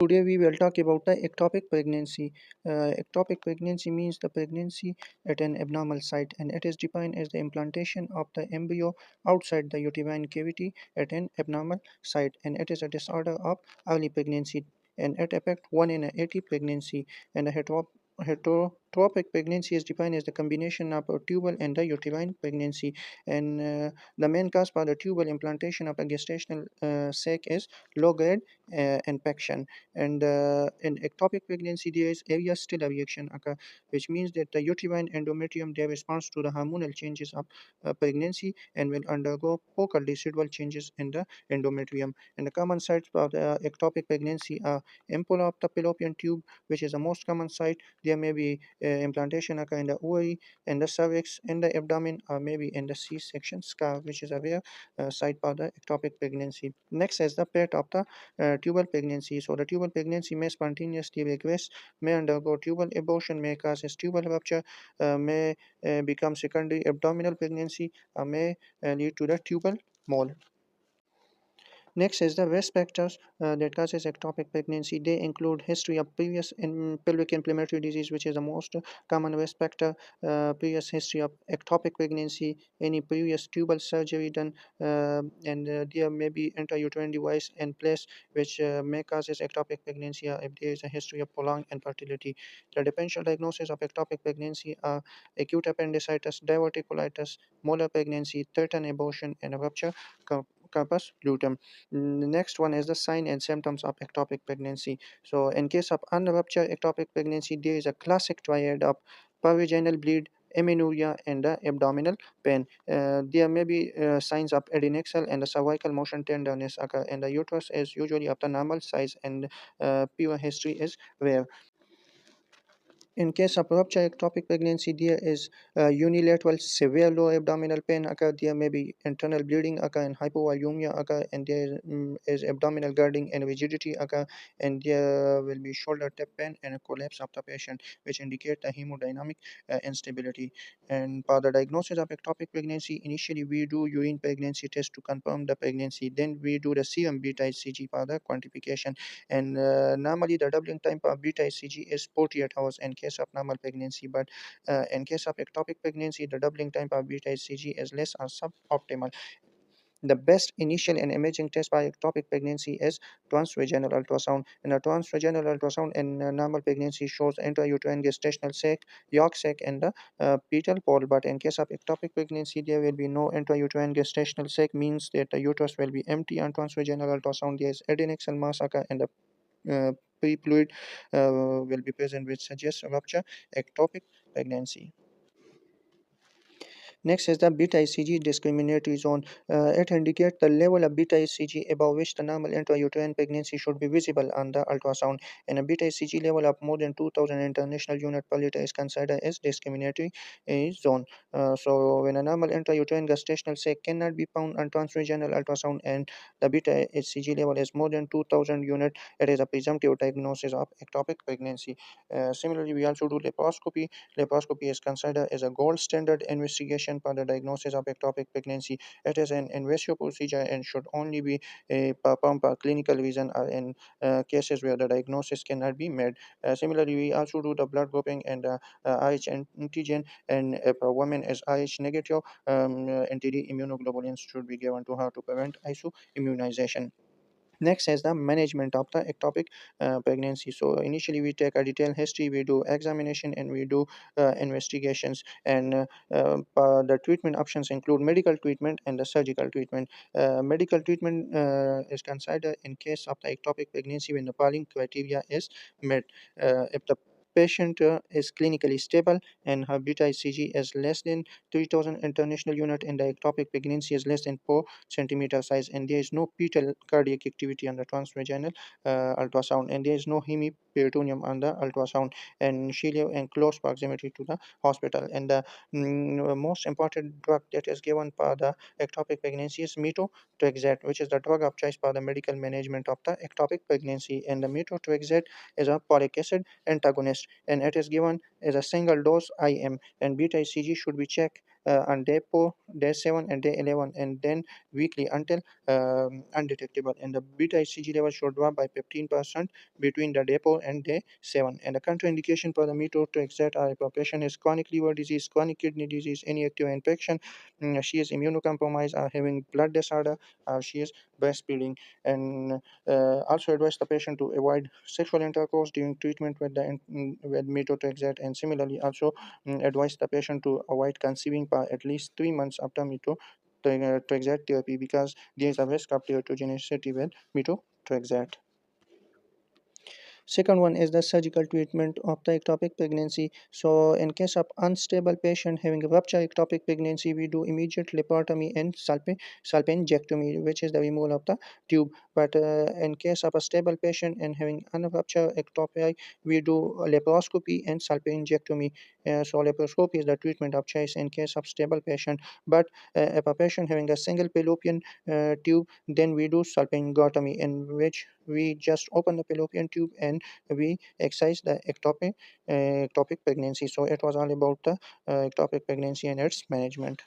Today we will talk about the ectopic pregnancy. Ectopic pregnancy means the pregnancy at an abnormal site, and it is defined as the implantation of the embryo outside the uterine cavity at an abnormal site, and it is a disorder of early pregnancy, and it affects 1 in 80 pregnancy. And a heterotropic pregnancy is defined as the combination of a tubal and the uterine pregnancy, and the main cause for the tubal implantation of a gestational sac is low-grade infection. And in ectopic pregnancy, there is area still reaction occur, which means that the uterine endometrium they responds to the hormonal changes of pregnancy and will undergo focal residual changes in the endometrium. And the common sites for the ectopic pregnancy are ampulla of the fallopian tube, which is the most common site. There may be implantation occur in the ovary, in the cervix, in the abdomen, or maybe in the C-section scar, which is a rare site for the ectopic pregnancy. Next is the pet of the tubal pregnancy. So the tubal pregnancy may spontaneously regress, may undergo tubal abortion, may cause tubal rupture, may become secondary abdominal pregnancy, may lead to the tubal mole. Next is the risk factors that causes ectopic pregnancy. They include history of previous pelvic inflammatory disease, which is the most common risk factor, previous history of ectopic pregnancy, any previous tubal surgery done, and there may be intrauterine device in place, which may causes ectopic pregnancy if there is a history of prolonged infertility. The differential diagnosis of ectopic pregnancy are acute appendicitis, diverticulitis, molar pregnancy, threatened abortion, and a rupture corpus luteum. The next one is the sign and symptoms of ectopic pregnancy. So, in case of unruptured ectopic pregnancy, there is a classic triad of perivaginal bleed, amenorrhea, and the abdominal pain. There may be signs of adnexal and the cervical motion tenderness occur, and the uterus is usually of the normal size, and pure history is rare. In case of rupture ectopic pregnancy, there is unilateral severe low abdominal pain occur. There may be internal bleeding occur and hypovolemia occur, and there is abdominal girding and rigidity occur, and there will be shoulder tap pain and a collapse of the patient, which indicate the hemodynamic instability. And for the diagnosis of ectopic pregnancy, initially we do urine pregnancy test to confirm the pregnancy. Then we do the serum beta HCG for the quantification, and normally the doubling time for beta HCG is 48 hours in case of normal pregnancy, but in case of ectopic pregnancy, the doubling time for beta HCG is less or suboptimal. The best initial and imaging test for ectopic pregnancy is transvaginal ultrasound. And a transvaginal ultrasound in normal pregnancy shows intrauterine gestational sac, yolk sac, and the fetal pole. But in case of ectopic pregnancy, there will be no intrauterine gestational sac, means that the uterus will be empty. On transvaginal ultrasound, there is adnexal mass occur, and the pre-fluid will be present, which suggests rupture ectopic pregnancy. Next is the beta HCG discriminatory zone. It indicates the level of beta HCG above which the normal intrauterine pregnancy should be visible on the ultrasound. And a beta HCG level of more than 2000 international unit per liter is considered as discriminatory zone. So when a normal intrauterine gestational sac cannot be found on transvaginal ultrasound and the beta HCG level is more than 2000 unit, it is a presumptive diagnosis of ectopic pregnancy. Similarly, we also do laparoscopy. Laparoscopy is considered as a gold standard investigation for the diagnosis of ectopic pregnancy. It is an invasive procedure and should only be performed for clinical reason or in cases where the diagnosis cannot be made. Similarly, we also do the blood grouping and RH antigen, and if a woman is RH negative, anti-immunoglobulins should be given to her to prevent isoimmunization. Next is the management of the ectopic pregnancy. So initially we take a detailed history, we do examination, and we do investigations. And the treatment options include medical treatment and the surgical treatment. Medical treatment is considered in case of the ectopic pregnancy when the following criteria is met. If the patient is clinically stable and her beta HCG is less than 3000 international unit and the ectopic pregnancy is less than 4 centimeter size, and there is no fetal cardiac activity on the transvaginal ultrasound, and there is no hemiperitoneum on the ultrasound, and she live in close proximity to the hospital. And the most important drug that is given for the ectopic pregnancy is methotrexate, which is the drug of choice for the medical management of the ectopic pregnancy. And the methotrexate is a folic acid antagonist, and it is given as a single dose IM, and beta HCG should be checked on day 4, day 7, and day 11, and then weekly until undetectable. And the beta HCG level should drop by 15% between the day 4 and day 7. And the contraindication for the methotrexate are if a patient has chronic liver disease, chronic kidney disease, any active infection, she is immunocompromised, or having blood disorder, or she is breastfeeding. And also advise the patient to avoid sexual intercourse during treatment with the with methotrexate. And similarly also advise the patient to avoid conceiving for at least 3 months after methotrexate therapy, because there is a risk of teratogenicity with methotrexate. Second one is the surgical treatment of the ectopic pregnancy. So in case of unstable patient having a rupture ectopic pregnancy, we do immediate laparotomy and salpingectomy, which is the removal of the tube. But in case of a stable patient and having unruptured ectopic, we do laparoscopy and salpingectomy. So laparoscopy is the treatment of choice in case of stable patient. But if a patient having a single fallopian tube, then we do salpingotomy, in which we just open the fallopian tube and we excise the ectopic pregnancy. So it was all about the ectopic pregnancy and its management.